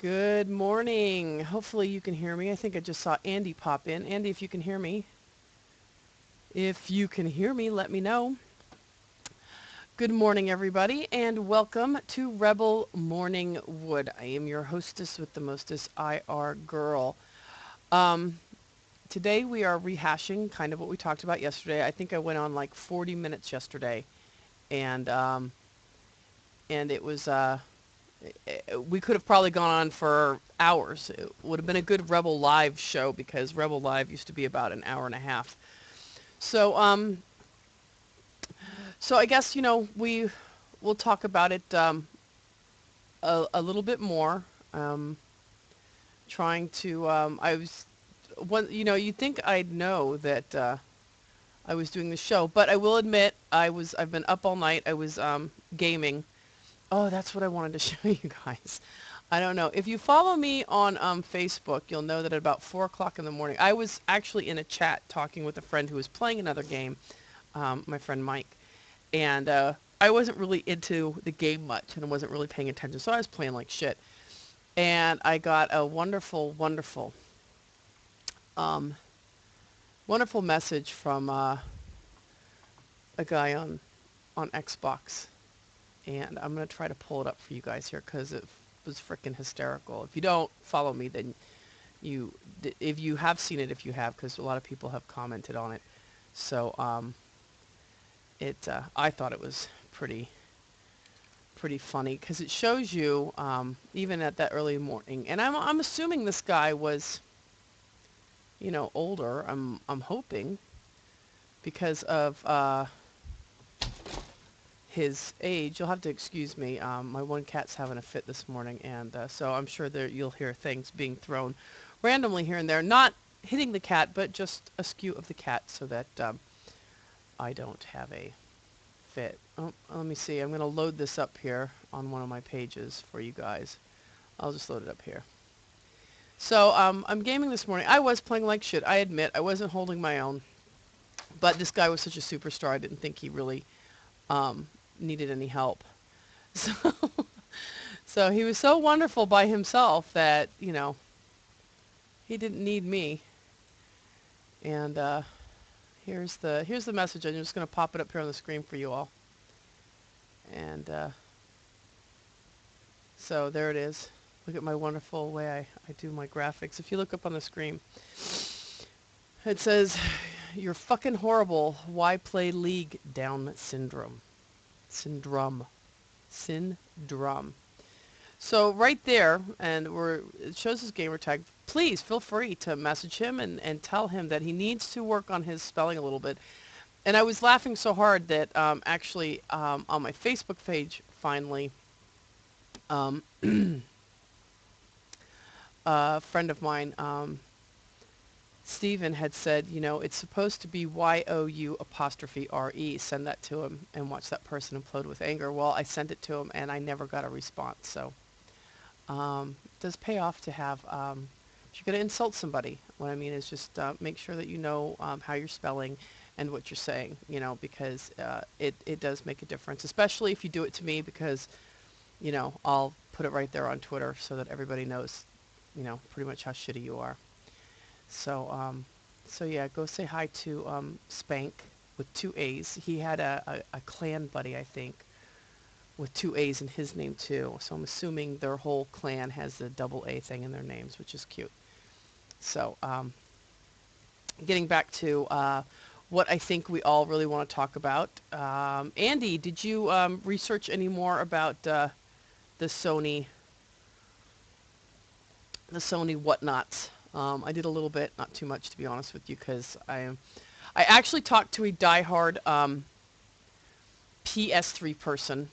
Good morning. Hopefully you can hear me. I think I just saw Andy pop in. Andy, if you can hear me. If you can hear me, let me know. Good morning, everybody, and welcome to Rebel Morning Wood. I am your hostess with the mostest IR girl. Um, Today we are rehashing kind of what we talked about yesterday. I think I went on like 40 minutes yesterday, and um, and it was we could have probably gone on for hours. It would have been a good Rebel Live show because Rebel Live used to be about an hour and a half. So, so I guess, we will talk about it a little bit more. Um, Trying to, I was, you'd think I'd know that I was doing the show, but I will admit I've been up all night. I was gaming. Oh, that's what I wanted to show you guys. I don't know. If you follow me on Facebook, you'll know that at about 4 o'clock in the morning, I was actually in a chat talking with a friend who was playing another game, my friend Mike. And I wasn't really into the game much, and I wasn't really paying attention, so I was playing like shit. And I got a wonderful, wonderful, um, wonderful message from a guy on Xbox. And I'm going to try to pull it up for you guys here because it was freaking hysterical. If you don't follow me, then you, if you have seen it, if you have, because a lot of people have commented on it. So I thought it was pretty funny because it shows you even at that early morning. And I'm assuming this guy was, older. I'm hoping because of his age. You'll have to excuse me. My one cat's having a fit this morning, and so I'm sure there you'll hear things being thrown randomly here and there, not hitting the cat, but just askew of the cat, so that I don't have a fit. Oh, let me see. I'm going to load this up here on one of my pages for you guys. I'll just load it up here. So I'm gaming this morning. I was playing like shit. I admit I wasn't holding my own, but this guy was such a superstar. I didn't think he really needed any help. So, so he was so wonderful by himself that, he didn't need me. And here's the message. I'm just going to pop it up here on the screen for you all. And so there it is. Look at my wonderful way I do my graphics. If you look up on the screen, it says, "You're fucking horrible. Why play League? Down syndrome." Syndrome. Syndrome. So right there, and it shows his gamer tag. Please feel free to message him and tell him that he needs to work on his spelling a little bit. And I was laughing so hard that actually on my Facebook page, finally, um, a friend of mine, Stephen, had said, it's supposed to be YOU''RE. Send that to him and watch that person implode with anger. Well, I sent it to him and I never got a response. So it does pay off to have, if you're going to insult somebody, what I mean is just make sure that you know how you're spelling and what you're saying, because it does make a difference, especially if you do it to me, because, I'll put it right there on Twitter so that everybody knows, pretty much how shitty you are. So yeah, go say hi to Spank with 2 A's. He had a clan buddy, I think, with 2 A's in his name too. So I'm assuming their whole clan has the double A thing in their names, which is cute. So getting back to what I think we all really want to talk about. Andy, did you research any more about the Sony whatnots? I did a little bit, not too much to be honest with you, because I actually talked to a diehard PS3 person.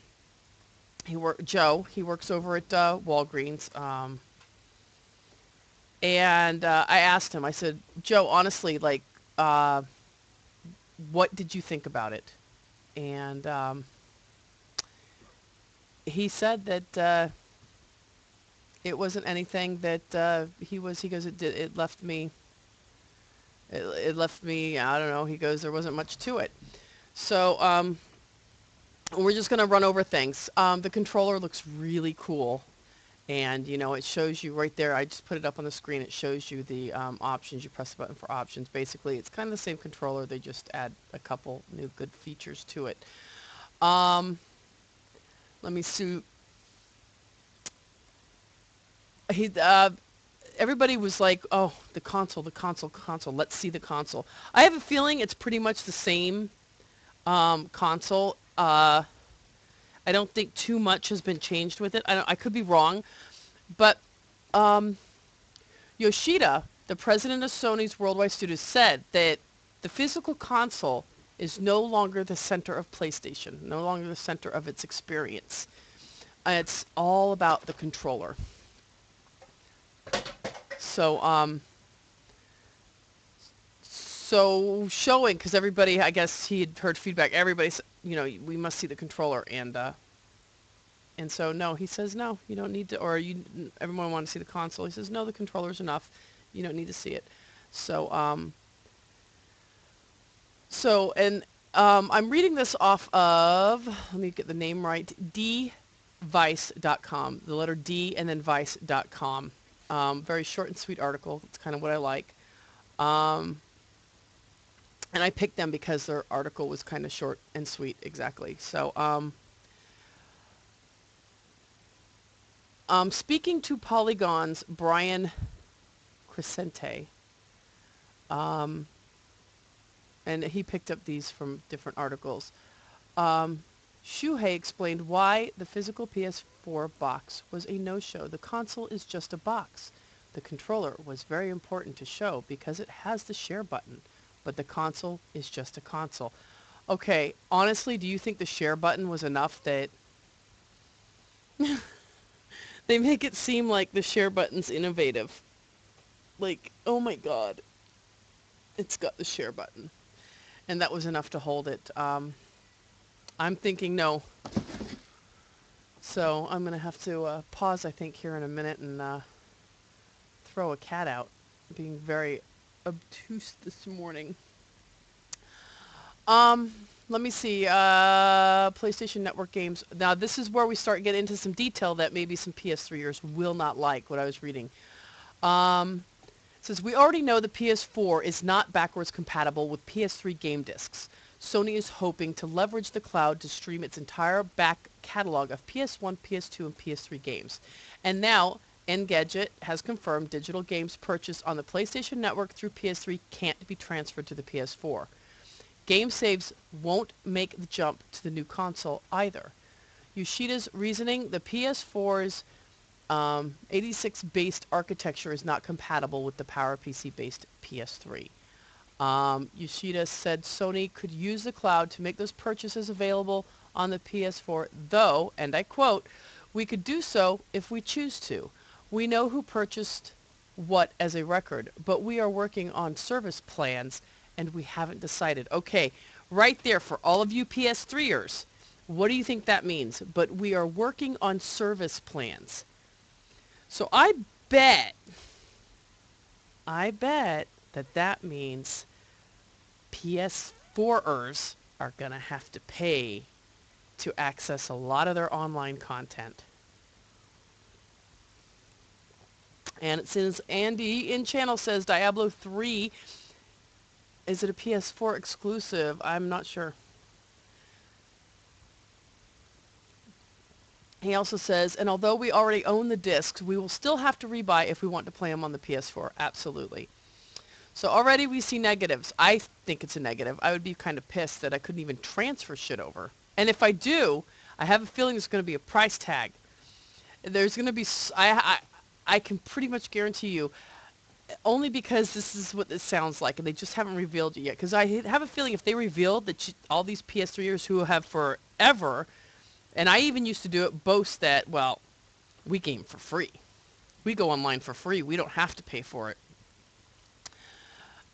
Joe. He works over at Walgreens, and I asked him. I said, Joe, honestly, like, what did you think about it? And he said that it wasn't anything that he goes, it left me. It left me, I don't know, he goes, there wasn't much to it. So we're just going to run over things. The controller looks really cool. And, you know, it shows you right there. I just put it up on the screen. It shows you the options. You press the button for options. Basically, it's kind of the same controller. They just add a couple new good features to it. Um, Let me see. He, everybody was like, "Oh, the console, the console, console. Let's see the console." I have a feeling it's pretty much the same console. I don't think too much has been changed with it. I could be wrong, but um, Yoshida, the president of Sony's Worldwide Studios, said that the physical console is no longer the center of PlayStation, no longer the center of its experience. It's all about the controller. So, so showing, because everybody, I guess he had heard feedback. Everybody said, you know, we must see the controller, and so no, he says no, you don't need to, or you, everyone want to see the console. He says no, the controller's enough. You don't need to see it. So, and I'm reading this off of, let me get the name right, dvice.com, the letter D and then vice.com. Very short and sweet article. It's kind of what I like. And I picked them because their article was kind of short and sweet, exactly. So, speaking to Polygon's Brian Crescente, um, and he picked up these from different articles. Shuhei explained why the physical PS4 box was a no-show. The console is just a box. The controller was very important to show because it has the share button, but the console is just a console. Okay, honestly, do you think the share button was enough that they make it seem like the share button's innovative? Like, oh my god, it's got the share button. And that was enough to hold it. I'm thinking no. So I'm going to have to pause, I think, here in a minute and throw a cat out. Being very obtuse this morning. Let me see. PlayStation Network games. Now, this is where we start getting into some detail that maybe some PS3ers will not like, what I was reading. It says, we already know the PS4 is not backwards compatible with PS3 game discs. Sony is hoping to leverage the cloud to stream its entire back catalog of PS1, PS2, and PS3 games. And now, Engadget has confirmed digital games purchased on the PlayStation Network through PS3 can't be transferred to the PS4. Game saves won't make the jump to the new console either. Yoshida's reasoning, the PS4's 86-based architecture is not compatible with the PowerPC-based PS3. Yoshida said Sony could use the cloud to make those purchases available on the PS4, though, and I quote, we could do so if we choose to. We know who purchased what as a record, but we are working on service plans and we haven't decided. Okay, right there for all of you PS3ers, what do you think that means? But we are working on service plans. So I bet that means PS4ers are going to have to pay to access a lot of their online content. And it says, Andy in channel says Diablo 3, is it a PS4 exclusive? I'm not sure. He also says, and although we already own the discs, we will still have to rebuy if we want to play them on the PS4. Absolutely. So already we see negatives. I think it's a negative. I would be kind of pissed that I couldn't even transfer shit over. And if I do, I have a feeling there's going to be a price tag. There's going to be, I can pretty much guarantee you, only because this is what it sounds like, and they just haven't revealed it yet. Because I have a feeling if they revealed that all these PS3ers who have forever, and I even used to do it, boast that, well, we game for free. We go online for free. We don't have to pay for it.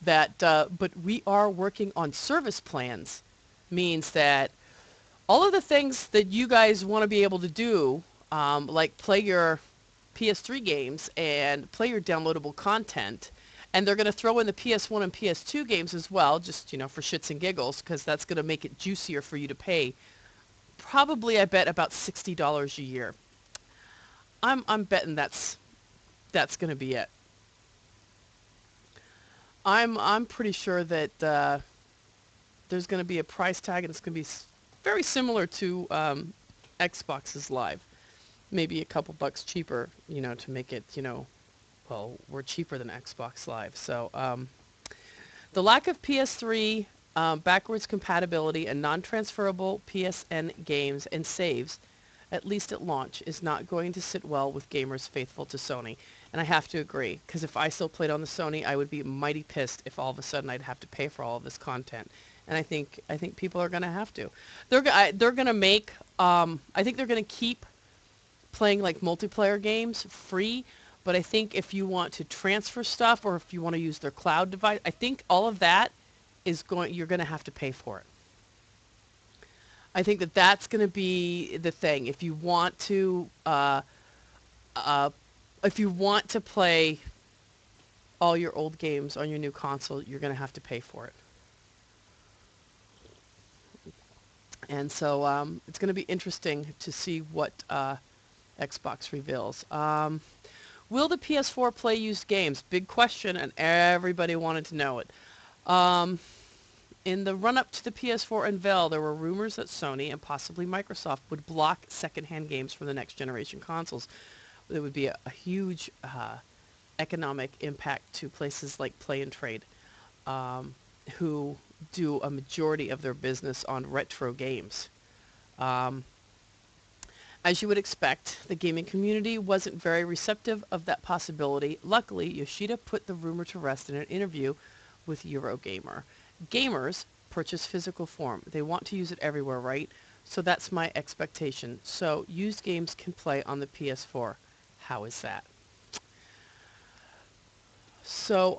That, but we are working on service plans, means that all of the things that you guys want to be able to do, like play your PS3 games and play your downloadable content, and they're going to throw in the PS1 and PS2 games as well, just, you know, for shits and giggles, because that's going to make it juicier for you to pay. Probably, I bet, about $60 a year. I'm betting that's going to be it. I'm pretty sure that there's going to be a price tag, and it's going to be very similar to Xbox's Live. Maybe a couple bucks cheaper, to make it, well, we're cheaper than Xbox Live. So the lack of PS3 backwards compatibility and non-transferable PSN games and saves, at least at launch, is not going to sit well with gamers faithful to Sony. And I have to agree, because if I still played on the Sony, I would be mighty pissed if all of a sudden I'd have to pay for all of this content. And I think people are going to have to. They're going to make. I think they're going to keep playing like multiplayer games free. But I think if you want to transfer stuff or if you want to use their cloud device, I think all of that you're going to have to pay for it. I think that that's going to be the thing. If you want to play all your old games on your new console, you're going to have to pay for it. And so it's going to be interesting to see what Xbox reveals. Will the PS4 play used games? Big question, and everybody wanted to know it. In the run-up to the PS4 unveil, there were rumors that Sony and possibly Microsoft would block secondhand games from the next generation consoles. There would be a huge economic impact to places like Play and Trade, who do a majority of their business on retro games. As you would expect, the gaming community wasn't very receptive of that possibility. Luckily, Yoshida put the rumor to rest in an interview with Eurogamer. Gamers purchase physical form. They want to use it everywhere, right? So that's my expectation. So used games can play on the PS4. How is that? So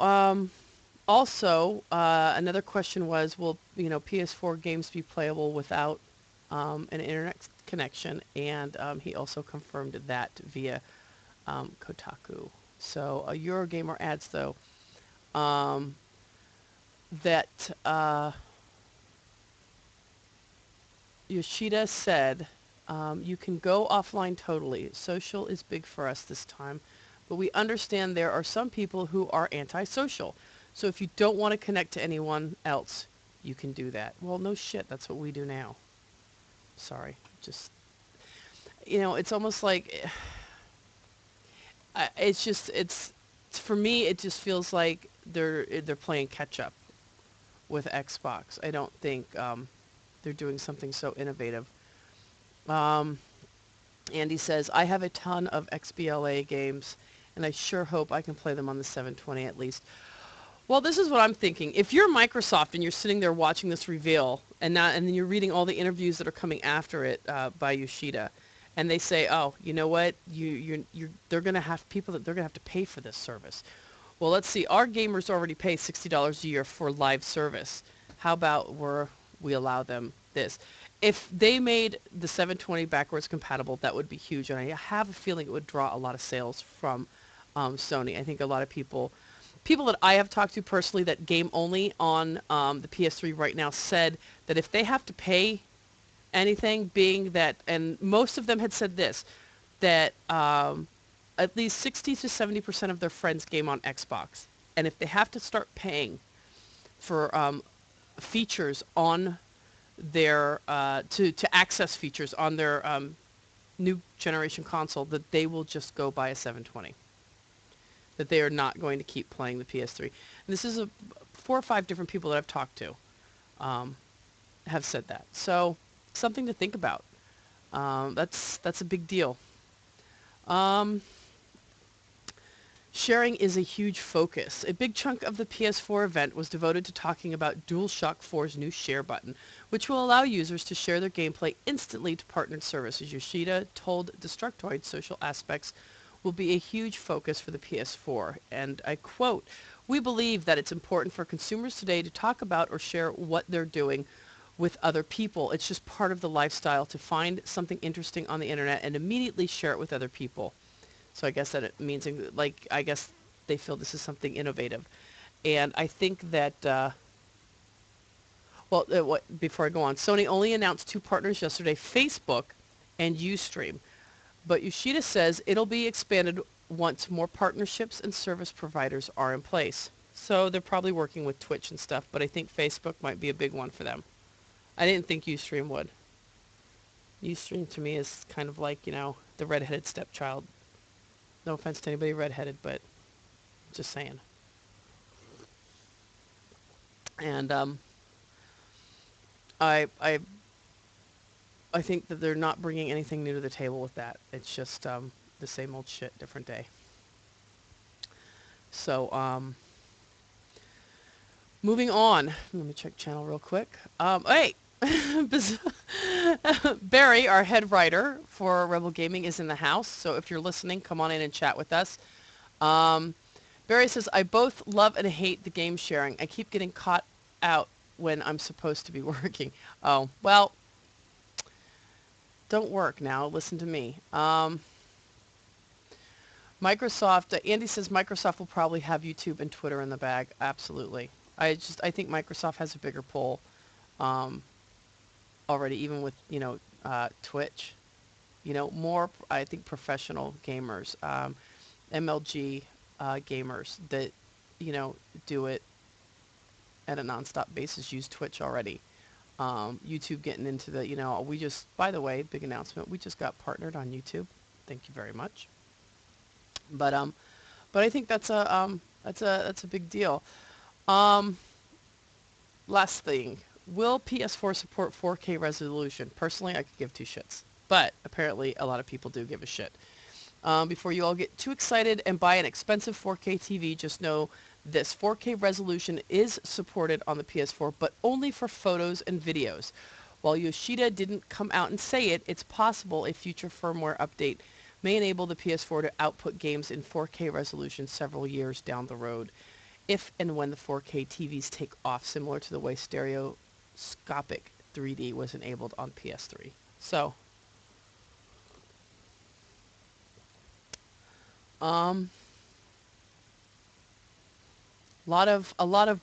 also another question was, will PS4 games be playable without an internet connection? And he also confirmed that via Kotaku. So Eurogamer adds though that Yoshida said, you can go offline totally. Social is big for us this time, but we understand there are some people who are antisocial. So if you don't want to connect to anyone else, you can do that. Well, no shit, that's what we do now. Sorry, just, it's almost like, it's, for me, it just feels like they're playing catch up with Xbox. I don't think they're doing something so innovative. Andy says, I have a ton of XBLA games, and I sure hope I can play them on the 720 at least. Well, this is what I'm thinking. If you're Microsoft and you're sitting there watching this reveal, and then you're reading all the interviews that are coming after it by Yoshida, and they say, oh, you know what, they're going to have people that they're going to have to pay for this service. Well, let's see. Our gamers already pay $60 a year for live service. How about we allow them this? If they made the 720 backwards compatible, that would be huge, and I have a feeling it would draw a lot of sales from Sony. I think a lot of people that I have talked to personally that game only on the PS3 right now said that if they have to pay anything, being that, and most of them had said this, that at least 60 to 70% of their friends game on Xbox, and if they have to start paying for features on their to access features on their new generation console, that they will just go buy a 720. That they are not going to keep playing the PS3. And this is 4 or 5 different people that I've talked to have said that. So something to think about. That's a big deal. Sharing is a huge focus. A big chunk of the PS4 event was devoted to talking about DualShock 4's new share button, which will allow users to share their gameplay instantly to partnered services. Yoshida told Destructoid social aspects will be a huge focus for the PS4. And I quote, "We believe that it's important for consumers today to talk about or share what they're doing with other people. It's just part of the lifestyle to find something interesting on the internet and immediately share it with other people." So I guess that it means, like, I guess they feel this is something innovative. And I think that, before I go on, Sony only announced 2 partners yesterday, Facebook and Ustream. But Yoshida says it'll be expanded once more partnerships and service providers are in place. So they're probably working with Twitch and stuff, but I think Facebook might be a big one for them. I didn't think Ustream would. Ustream to me is kind of like, the redheaded stepchild. No offense to anybody redheaded, but just saying. And I I I think that they're not bringing anything new to the table with that. It's just the same old shit, different day. So moving on. Let me check channel real quick. Hey, Barry, our head writer for Rebel Gaming, is in the house. So if you're listening, come on in and chat with us. Barry says, I both love and hate the game sharing. I keep getting caught out when I'm supposed to be working. Oh, well, don't work now. Listen to me. Microsoft, Andy says Microsoft will probably have YouTube and Twitter in the bag. Absolutely. I think Microsoft has a bigger pull already, even with, Twitch. More, I think, professional gamers, MLG gamers that, do it at a nonstop basis use Twitch already. YouTube getting into the, we just, by the way, big announcement, we just got partnered on YouTube. Thank you very much. But I think that's a big deal. Last thing, will PS4 support 4K resolution? Personally, I could give two shits, but apparently a lot of people do give a shit. Before you all get too excited and buy an expensive 4K TV, just know this 4K resolution is supported on the PS4, but only for photos and videos. While Yoshida didn't come out and say it, it's possible a future firmware update may enable the PS4 to output games in 4K resolution several years down the road, if and when the 4K TVs take off, similar to the way stereoscopic 3D was enabled on PS3. So, a lot of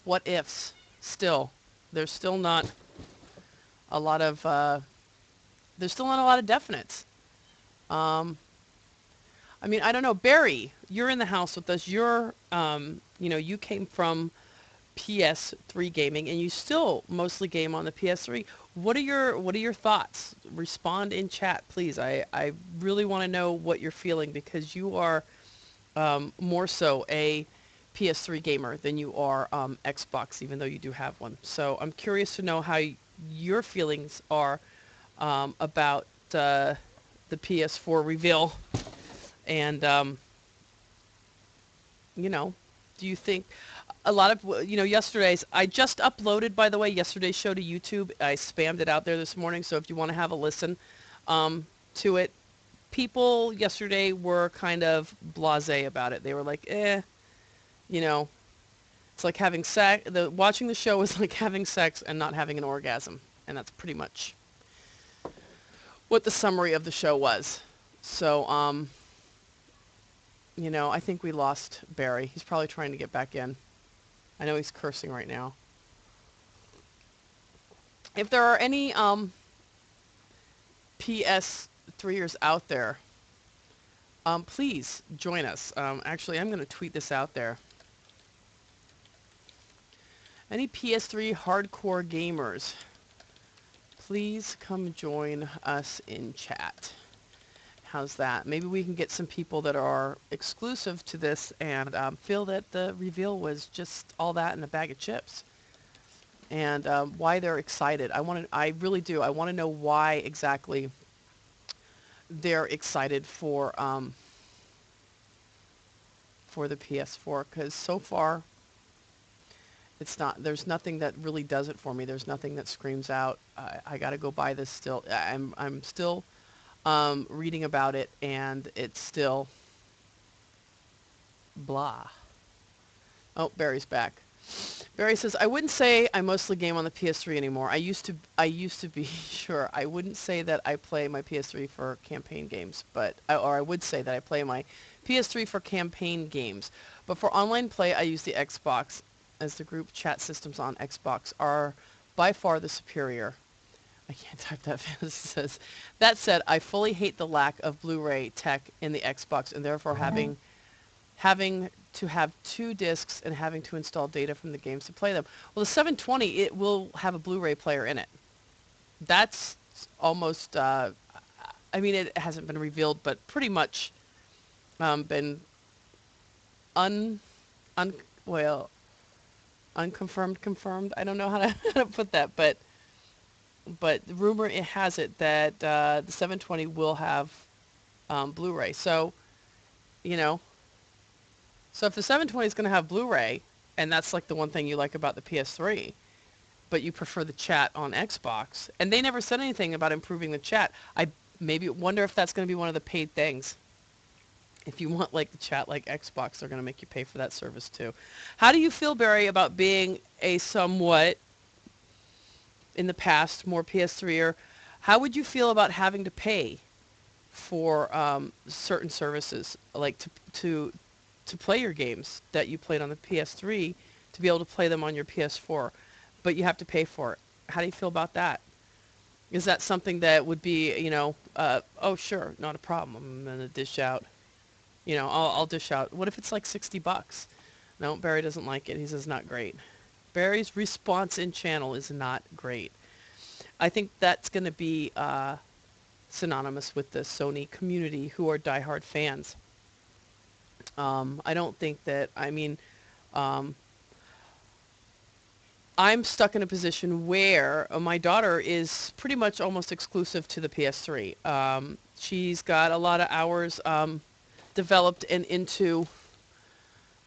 what ifs still. There's still not a lot of definites. I mean, I don't know, Barry, you're in the house with us. You're you came from PS3 gaming and you still mostly game on the PS3. What are your thoughts? Respond in chat, please. I really want to know what you're feeling, because you are more so a PS3 gamer than you are Xbox, even though you do have one. So I'm curious to know how your feelings are about the PS4 reveal. And, do you think a lot of, yesterday's, I just uploaded, by the way, yesterday's show to YouTube. I spammed it out there this morning. So if you want to have a listen to it, people yesterday were kind of blasé about it. They were like, it's like having sex. Watching the show is like having sex and not having an orgasm. And that's pretty much what the summary of the show was. So, I think we lost Barry. He's probably trying to get back in. I know he's cursing right now. If there are any PS3ers out there, please join us. Actually, I'm going to tweet this out there. Any PS3 hardcore gamers, please come join us in chat. How's that? Maybe we can get some people that are exclusive to this and feel that the reveal was just all that in a bag of chips. And why they're excited. I really do. I want to know why exactly they're excited for the PS4, because so far it's not. There's nothing that really does it for me. There's nothing that screams out, I got to go buy this still. I'm still reading about it, and it's still blah. Oh, Barry's back. Barry says, I wouldn't say I mostly game on the PS3 anymore. I used to be sure. I wouldn't say that I play my PS3 for campaign games, or I would say that I play my PS3 for campaign games. But for online play, I use the Xbox, as the group chat systems on Xbox are by far the superior. I can't type that fast. It says, that said, I fully hate the lack of Blu-ray tech in the Xbox and therefore having to have two discs and having to install data from the games to play them. Well, the 720, it will have a Blu-ray player in it. That's almost, I mean, it hasn't been revealed, but pretty much been un, un, well, unconfirmed, confirmed. I don't know how to, how to put that, but the rumor it has it that the 720 will have Blu-ray. So, you know, so if the 720 is going to have Blu-ray, and that's like the one thing you like about the PS3, but you prefer the chat on Xbox, and they never said anything about improving the chat. I maybe wonder if that's going to be one of the paid things. If you want like the chat like Xbox, they're going to make you pay for that service too. How do you feel, Barry, about being a somewhat, in the past, more PS3er? How would you feel about having to pay for certain services, like to play your games that you played on the PS3 to be able to play them on your PS4, but you have to pay for it? How do you feel about that? Is that something that would be, you know, oh sure, not a problem. I'm gonna dish out, you know, I'll dish out. What if it's like $60? No, Barry doesn't like it. He says not great. Barry's response in channel is not great. I think that's going to be synonymous with the Sony community who are diehard fans. I don't think that, I mean, I'm stuck in a position where my daughter is pretty much almost exclusive to the PS3. She's got a lot of hours developed and into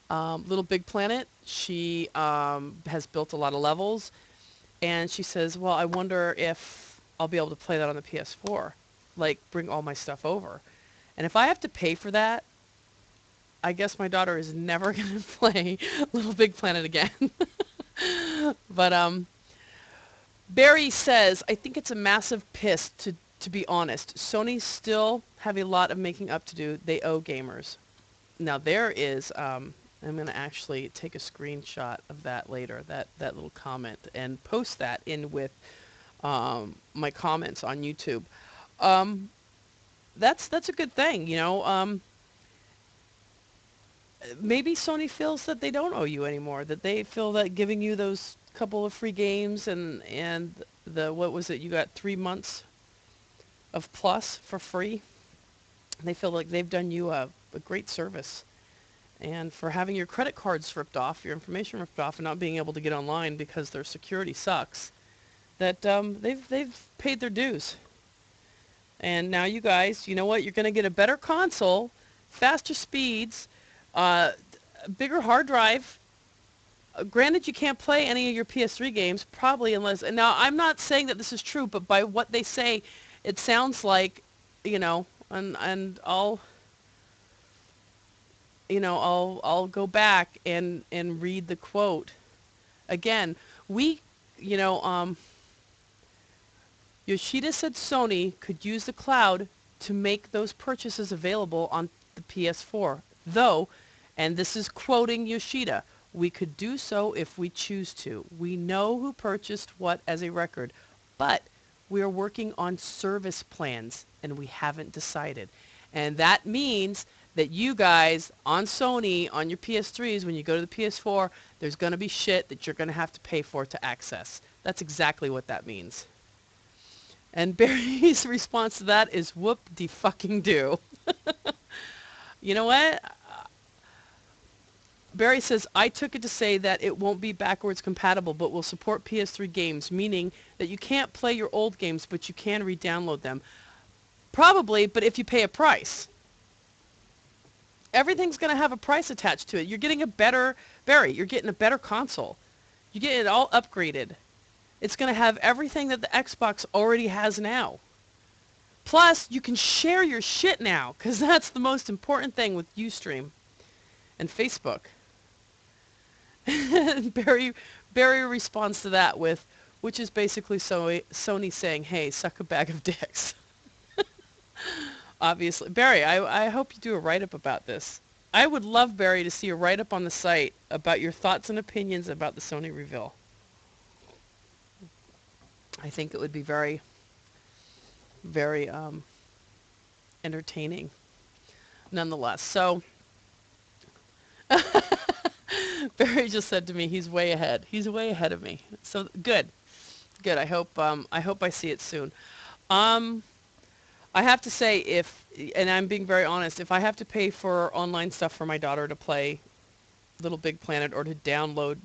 Little Big Planet. She has built a lot of levels, and she says, well, I wonder if I'll be able to play that on the PS4, like bring all my stuff over. And if I have to pay for that, I guess my daughter is never going to play Little Big Planet again. But Barry says, I think it's a massive piss, to be honest. Sony still have a lot of making up to do. They owe gamers. Now there is, I'm going to actually take a screenshot of that later, that little comment, and post that in with my comments on YouTube. That's a good thing, you know. Maybe Sony feels that they don't owe you anymore, that they feel that giving you those couple of free games and the, what was it, you got 3 months of Plus for free. They feel like they've done you a great service. And for having your credit cards ripped off, your information ripped off, and not being able to get online because their security sucks, that they've paid their dues. And now you guys, you know what? You're going to get a better console, faster speeds, bigger hard drive. Granted, you can't play any of your PS3 games, probably unless... And now, I'm not saying that this is true, but by what they say, it sounds like, you know, and I'll... You know, I'll go back and read the quote again. We, you know, Yoshida said Sony could use the cloud to make those purchases available on the PS4, though, and this is quoting Yoshida, we could do so if we choose to. We know who purchased what as a record, but we are working on service plans and we haven't decided. And that means that you guys on Sony, on your PS3s, when you go to the PS4, there's going to be shit that you're going to have to pay for to access. That's exactly what that means. And Barry's response to that is whoop-de-fucking-do. You know what? Barry says, I took it to say that it won't be backwards compatible, but will support PS3 games, meaning that you can't play your old games, but you can re-download them. Probably, but if you pay a price. Everything's going to have a price attached to it. You're getting a better, Barry, you're getting a better console. You're getting it all upgraded. It's going to have everything that the Xbox already has now. Plus, you can share your shit now, because that's the most important thing with Ustream and Facebook. And Barry responds to that with, which is basically Sony saying, hey, suck a bag of dicks. Obviously. Barry, I hope you do a write-up about this. I would love, Barry, to see a write-up on the site about your thoughts and opinions about the Sony reveal. I think it would be very very entertaining nonetheless. So Barry just said to me, he's way ahead. He's way ahead of me. So good, good. I hope I see it soon. Um, I have to say, if, and I'm being very honest, if I have to pay for online stuff for my daughter to play Little Big Planet or to download,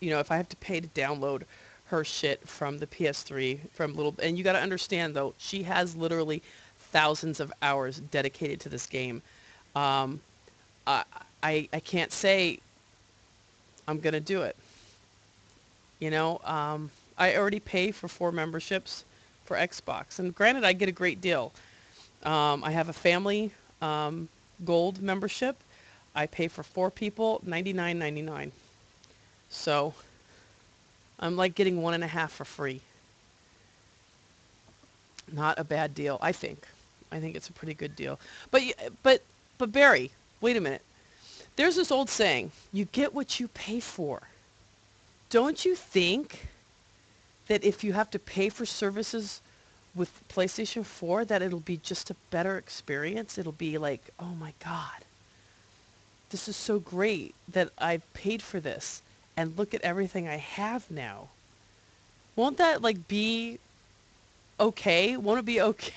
if I have to pay to download her shit from the PS3 from Little, and you got to understand though, she has literally thousands of hours dedicated to this game. Um, I, I can't say I'm gonna do it. I already pay for 4 memberships for Xbox, and granted, I get a great deal. I have a family gold membership. I pay for 4 people, $99.99. So I'm like getting 1.5 for free. Not a bad deal, I think. I think it's a pretty good deal. But Barry, wait a minute. There's this old saying, you get what you pay for. Don't you think that if you have to pay for services with PlayStation 4, that it'll be just a better experience? It'll be like, oh my God, this is so great that I've paid for this, and look at everything I have now. Won't that like be okay? Won't it be okay?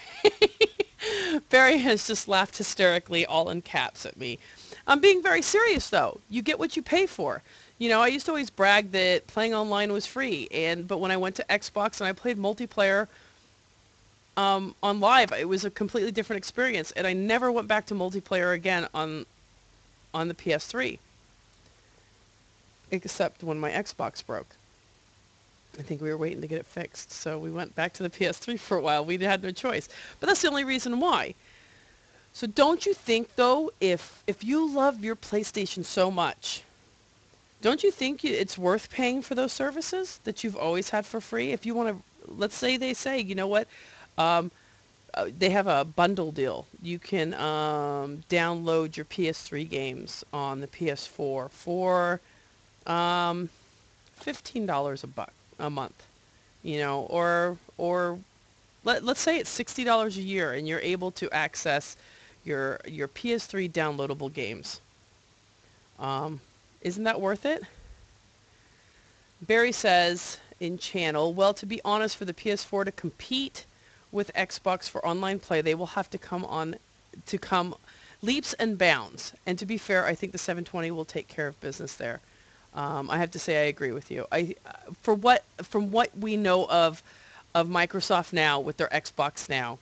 Barry has just laughed hysterically, all in caps at me. I'm being very serious though. You get what you pay for. I used to always brag that playing online was free, but when I went to Xbox and I played multiplayer on live, it was a completely different experience, and I never went back to multiplayer again on the PS3, except when my Xbox broke. I think we were waiting to get it fixed, so we went back to the PS3 for a while. We had no choice, but that's the only reason why. So don't you think, though, if you love your PlayStation so much, don't you think it's worth paying for those services that you've always had for free? If you want to, let's say they say, you know what, um, they have a bundle deal. You can download your PS3 games on the PS4 for um, $15 a month, or let's say it's $60 a year, and you're able to access your PS3 downloadable games. Isn't that worth it? Barry says in channel, well, to be honest, for the PS4 to compete with Xbox for online play, they will have to come leaps and bounds. And to be fair, I think the 720 will take care of business there. I have to say I agree with you. From what we know of Microsoft now with their Xbox now,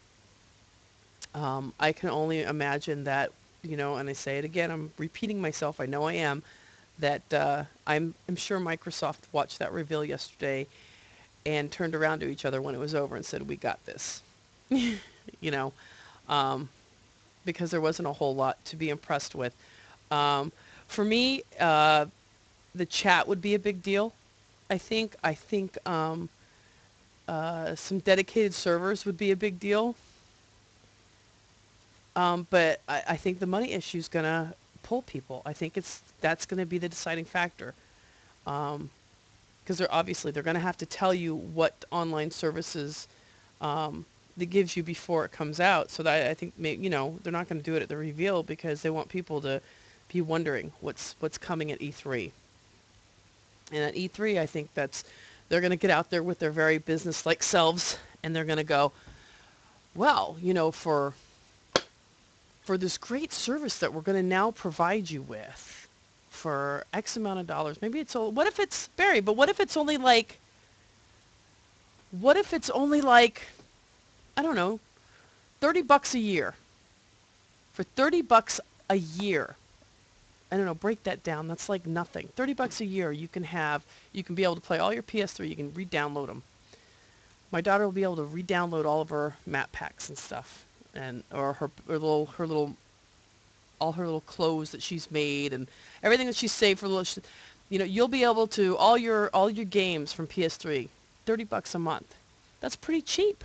I can only imagine that, and I say it again, I'm repeating myself, I know I am, that I'm sure Microsoft watched that reveal yesterday and turned around to each other when it was over and said, we got this. you know, um, because there wasn't a whole lot to be impressed with. For me, the chat would be a big deal. I think some dedicated servers would be a big deal. But I think the money issue is going to pull people. I think that's going to be the deciding factor. Because they're going to have to tell you what online services that gives you before it comes out. So that I think they're not going to do it at the reveal because they want people to be wondering what's coming at E3. And at E3, I think they're going to get out there with their very business-like selves, and they're going to go, well, for this great service that we're going to now provide you with for X amount of dollars. Maybe what if it's, Barry, but what if it's only like, I don't know, $30 a year. For $30 a year. I don't know, break that down. That's like nothing. $30 a year, you can be able to play all your PS3. You can re-download them. My daughter will be able to re-download all of her map packs and stuff, or her little all her little clothes that she's made and everything that she's saved for little. You'll be able to all your games from PS3, $30 a month. That's pretty cheap.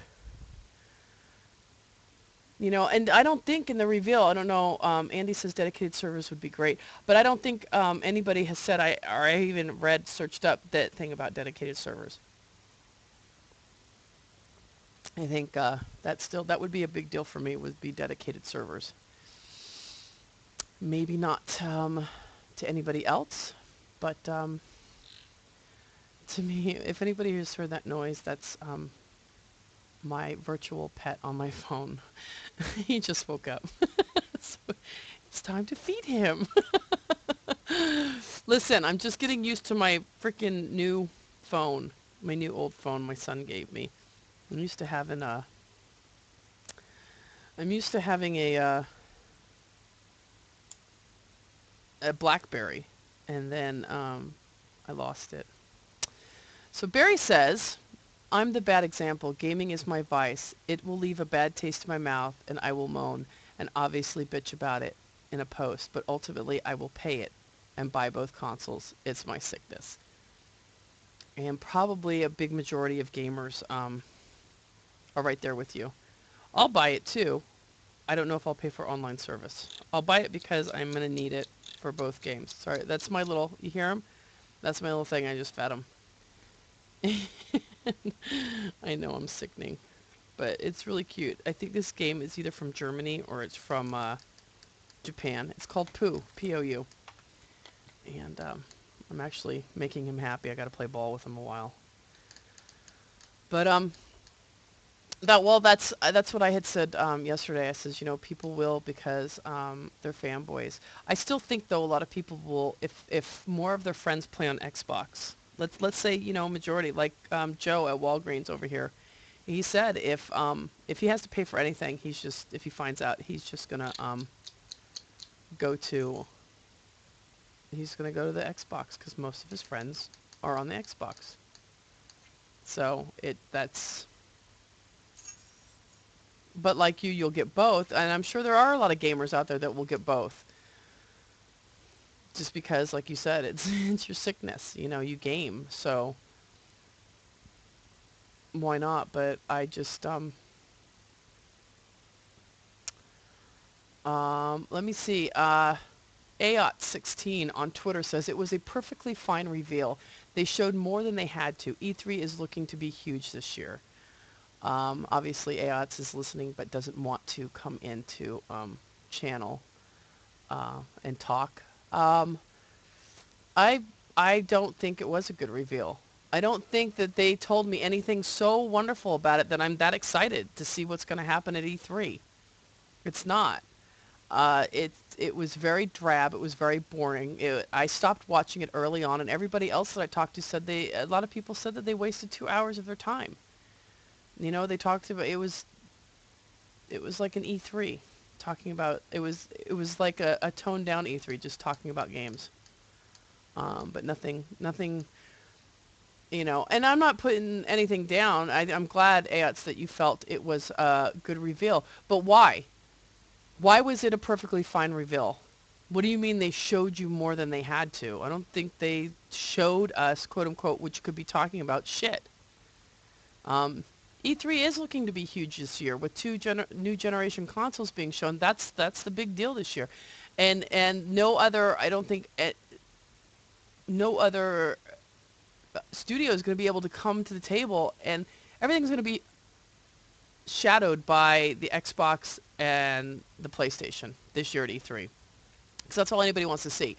And I don't think in the reveal, I don't know, Andy says dedicated servers would be great, but I don't think anybody has said, I even searched up that thing about dedicated servers. I think that would be a big deal for me, would be dedicated servers. Maybe not to anybody else, but to me, if anybody has heard that noise, that's my virtual pet on my phone. He just woke up. So it's time to feed him. Listen, I'm just getting used to my freaking new phone, my new old phone my son gave me. I'm used to having a, I'm used to having a BlackBerry, and then I lost it. So Barry says, I'm the bad example. Gaming is my vice. It will leave a bad taste in my mouth, and I will moan and obviously bitch about it in a post, but ultimately I will pay it and buy both consoles. It's my sickness. And probably a big majority of gamers are right there with you. I'll buy it too. I don't know if I'll pay for online service. I'll buy it because I'm going to need it for both games. Sorry, that's my little, you hear him? That's my little thing. I just fed him. I know I'm sickening, but it's really cute. I think this game is either from Germany or it's from Japan. It's called Pooh, P-O-U. And I'm actually making him happy. I got to play ball with him a while. But that's what I had said yesterday. I says, people will because they're fanboys. I still think though a lot of people will, if more of their friends play on Xbox. Let's say majority, like Joe at Walgreens over here. He said if he has to pay for anything, if he finds out, he's just gonna go to the Xbox because most of his friends are on the Xbox. So but like you'll get both, and I'm sure there are a lot of gamers out there that will get both. Just because, like you said, it's your sickness. You game, so why not? But I just let me see. AOT16 on Twitter says it was a perfectly fine reveal. They showed more than they had to. E3 is looking to be huge this year. Obviously, AOTS is listening but doesn't want to come into channel and talk. I I don't think it was a good reveal. I don't think that they told me anything so wonderful about it that I'm that excited to see what's going to happen at E3. It's not. It was very drab. It was very boring. I stopped watching it early on, and everybody else that I talked to said a lot of people said that they wasted 2 hours of their time. They talked about it was like an E3 talking about it was like a toned down E3 just talking about games. But nothing. And I'm not putting anything down. I'm glad, Ayats, that you felt it was a good reveal. But why? Why was it a perfectly fine reveal? What do you mean they showed you more than they had to? I don't think they showed us, quote unquote, which could be talking about shit. E3 is looking to be huge this year with two new generation consoles being shown. That's the big deal this year, and no other. I don't think no other studio is going to be able to come to the table, and everything's going to be shadowed by the Xbox and the PlayStation this year at E3. Because that's all anybody wants to see.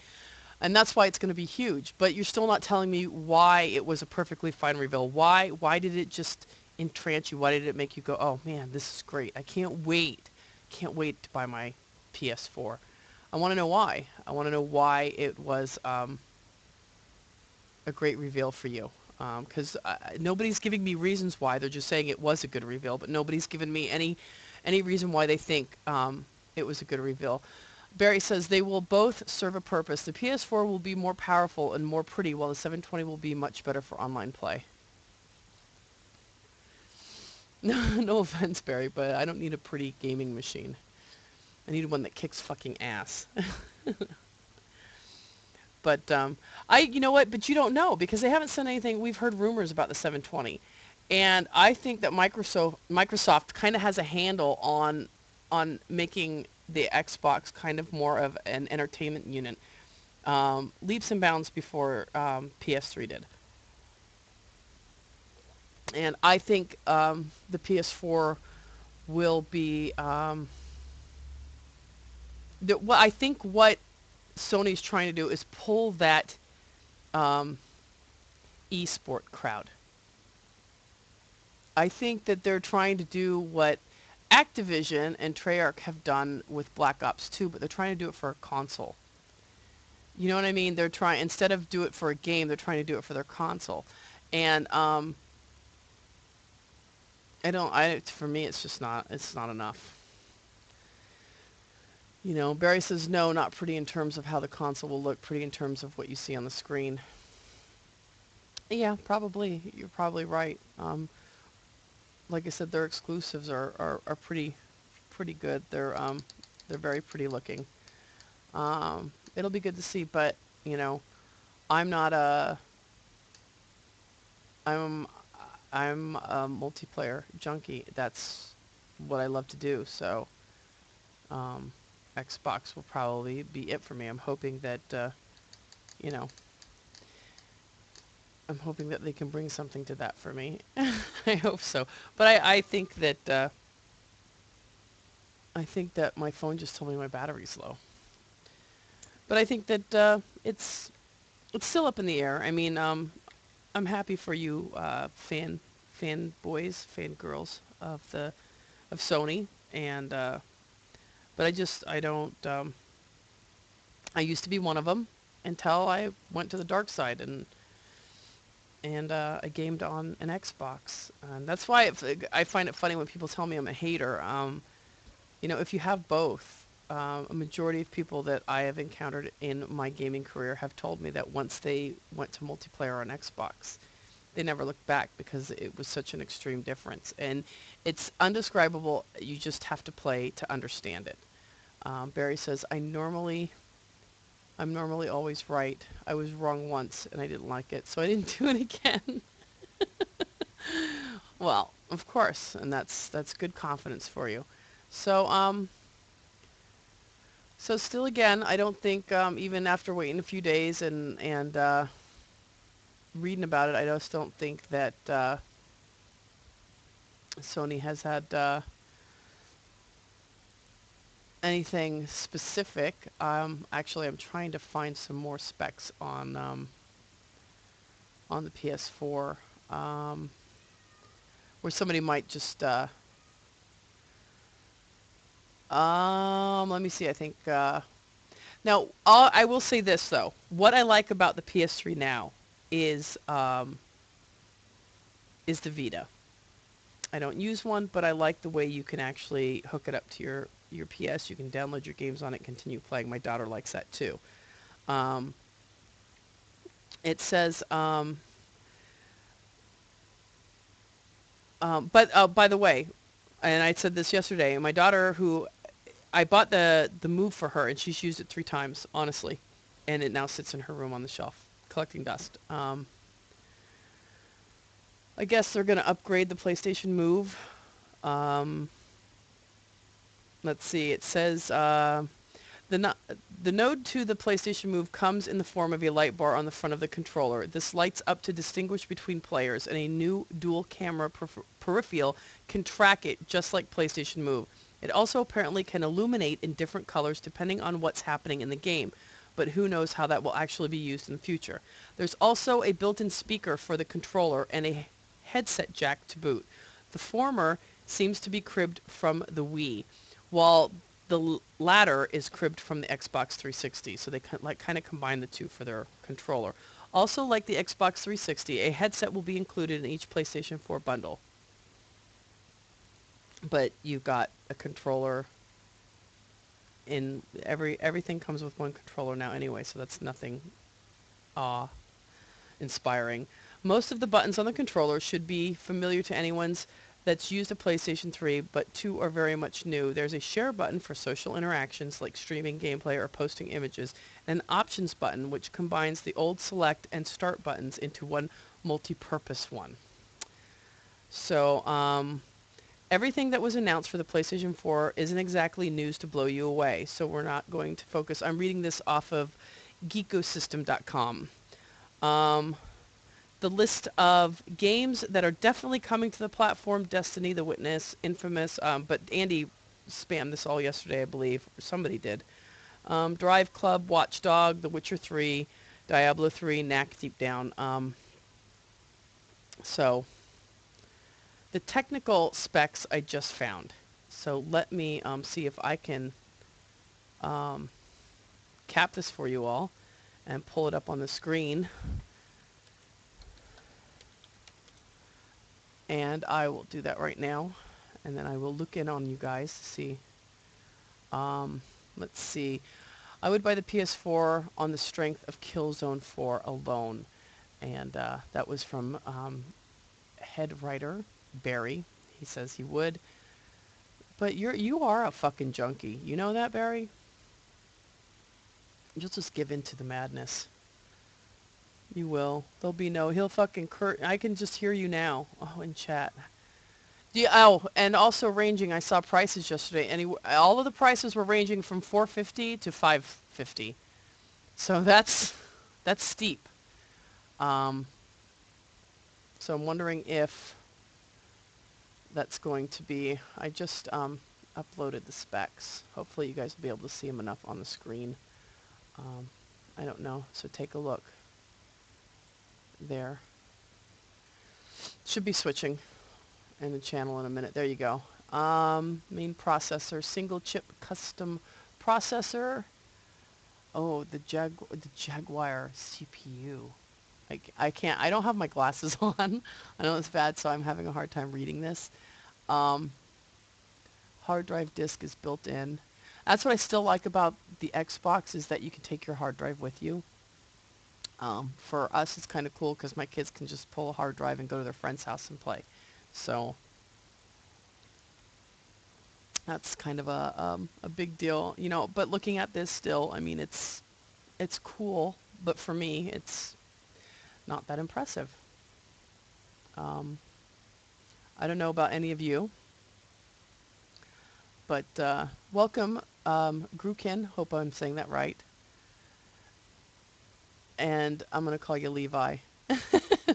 And that's why it's going to be huge. But you're still not telling me why it was a perfectly fine reveal. Why did it just entrance you? Why did it make you go, oh man, this is great. I can't wait. Can't wait to buy my PS4. I want to know why. I want to know why it was a great reveal for you. Because nobody's giving me reasons why. They're just saying it was a good reveal, but nobody's given me any reason why they think it was a good reveal. Barry says they will both serve a purpose. The PS4 will be more powerful and more pretty, while the 720 will be much better for online play. No offense, Barry, but I don't need a pretty gaming machine. I need one that kicks fucking ass. But you know what? But you don't know because they haven't said anything. We've heard rumors about the 720, and I think that Microsoft kind of has a handle on making the Xbox kind of more of an entertainment unit, leaps and bounds before PS3 did. And I think the PS4 will be well, I think what Sony's trying to do is pull that um, esport crowd. I think that they're trying to do what Activision and Treyarch have done with Black Ops 2, but they're trying to do it for a console. You know what I mean? They're trying, instead of do it for a game, they're trying to do it for their console. And for me, it's not enough. You know, Barry says no, not pretty in terms of how the console will look, pretty in terms of what you see on the screen. Yeah, probably. You're probably right. Like I said, their exclusives are pretty good. They're very pretty looking. It'll be good to see, but you know, I'm not a I'm I'm a multiplayer junkie. That's what I love to do. So um, Xbox will probably be it for me. You know, I'm hoping that they can bring something to that for me. I hope so. But I think that my phone just told me my battery's low. But I think that it's still up in the air. I mean, I'm happy for you, fan boys, fan girls of Sony, and but I don't. I used to be one of them until I went to the dark side and I gamed on an Xbox, and that's why I find it funny when people tell me I'm a hater. You know, if you have both, a majority of people that I have encountered in my gaming career have told me that once they went to multiplayer on Xbox, they never looked back because it was such an extreme difference. And it's undescribable. You just have to play to understand it. Barry says, I'm normally always right. I was wrong once and I didn't like it, so I didn't do it again. Well, of course, and that's good confidence for you. So, so still again, I don't think even after waiting a few days and reading about it, I just don't think that Sony has had anything specific. Actually, I'm trying to find some more specs on the PS4, where somebody might just let me see. I think now I will say this though. What I like about the PS3 now is um, is the Vita. I don't use one, but I like the way you can actually hook it up to your PS. You can download your games on it, continue playing. My daughter likes that too. Um, it says, but by the way, and I said this yesterday, my daughter, who I bought the Move for her, and she's used it 3 times, honestly, and it now sits in her room on the shelf collecting dust. I guess they're going to upgrade the PlayStation Move. Um, let's see. It says the no- the node to the PlayStation Move comes in the form of a light bar on the front of the controller. This lights up to distinguish between players, and a new dual camera peripheral can track it just like PlayStation Move. It also apparently can illuminate in different colors depending on what's happening in the game, but who knows how that will actually be used in the future. There's also a built-in speaker for the controller and a headset jack to boot. The former seems to be cribbed from the Wii, while the latter is cribbed from the Xbox 360, so they kind of combine the two for their controller. Also, like the Xbox 360, a headset will be included in each PlayStation 4 bundle. But you've got a controller in everything comes with one controller now anyway, so that's nothing awe inspiring. Most of the buttons on the controller should be familiar to anyone's that's used a PlayStation 3, but 2 are very much new. There's a share button for social interactions like streaming gameplay or posting images, and an options button which combines the old select and start buttons into one multi-purpose one. So, everything that was announced for the PlayStation 4 isn't exactly news to blow you away, so we're not going to focus. I'm reading this off of geekosystem.com. Um, the list of games that are definitely coming to the platform: Destiny, The Witness, Infamous. But Andy spammed this all yesterday, I believe, or somebody did. Drive Club, Watchdog, The Witcher 3, Diablo 3, Knack Deep Down. So the technical specs I just found. So let me see if I can um, cap this for you all and pull it up on the screen. And I will do that right now. And then I will look in on you guys to see. Let's see. I would buy the PS4 on the strength of Killzone 4 alone. And that was from head writer Barry. He says he would. But you are a fucking junkie. You know that, Barry? You'll just give in to the madness. You will. There'll be no... He'll fucking... I can just hear you now. Oh, in chat. Yeah, oh, and also ranging. I saw prices yesterday. All of the prices were ranging from $450 to $550. So that's steep. So I'm wondering if that's going to be... I just uploaded the specs. Hopefully you guys will be able to see them enough on the screen. I don't know. So take a look. There. Should be switching in the channel in a minute. There you go. Main processor, single chip custom processor. Oh, the Jaguar CPU. I can't. I don't have my glasses on. I know it's bad, so I'm having a hard time reading this. Hard drive disk is built in. That's what I still like about the Xbox, is that you can take your hard drive with you. For us, it's kind of cool because my kids can just pull a hard drive and go to their friend's house and play. So that's kind of a big deal, you know. But looking at this still, I mean, it's cool, but for me, it's not that impressive. I don't know about any of you, but welcome, Grukin. Hope I'm saying that right. And I'm going to call you Levi.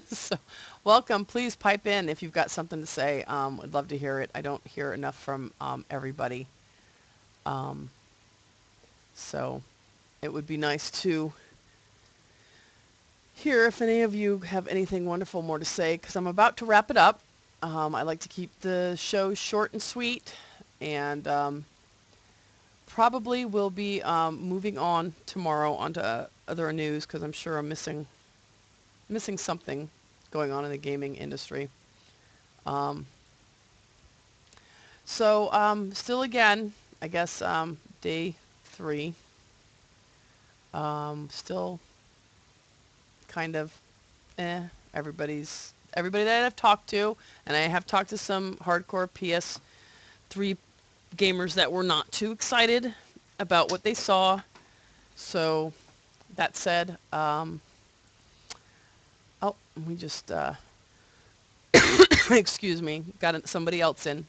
So, welcome. Please pipe in if you've got something to say. I'd love to hear it. I don't hear enough from everybody. So, it would be nice to hear if any of you have anything wonderful more to say, because I'm about to wrap it up. I like to keep the show short and sweet, and probably will be moving on tomorrow onto other news, because I'm sure I'm missing something going on in the gaming industry. Still again, I guess day 3. Still kind of everybody that I've talked to, and I have talked to some hardcore PS3 gamers that were not too excited about what they saw. So that said, we just excuse me, got somebody else in.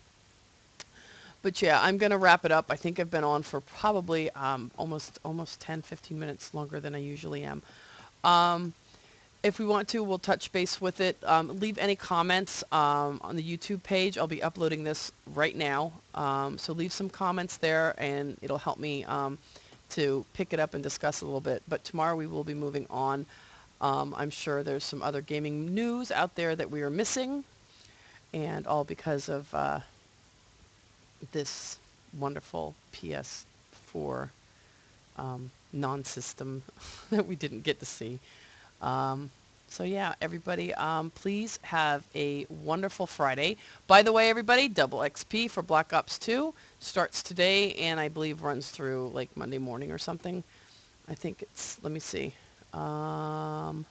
But yeah, I'm gonna wrap it up. I think I've been on for probably almost 10-15 minutes longer than I usually am. If we want to, we'll touch base with it. Leave any comments on the YouTube page. I'll be uploading this right now. So leave some comments there, and it'll help me to pick it up and discuss a little bit. But tomorrow we will be moving on. I'm sure there's some other gaming news out there that we are missing, and all because of this wonderful PS4 non-system that we didn't get to see. So yeah, everybody, please have a wonderful Friday. By the way, everybody, double XP for Black Ops 2 starts today, and I believe runs through like Monday morning or something. I think it's, let me see, 22nd,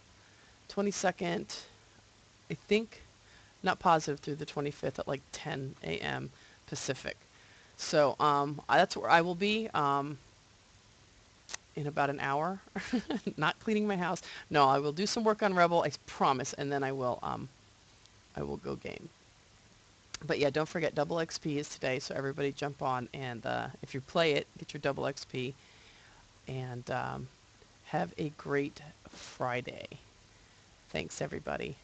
I think, not positive, through the 25th at like 10 a.m. Pacific. So that's where I will be. In about an hour. Not cleaning my house. No, I will do some work on Rebel, I promise, and then I will go game. But yeah, don't forget, double XP is today, so everybody jump on, and if you play it, get your double XP, and have a great Friday. Thanks, everybody.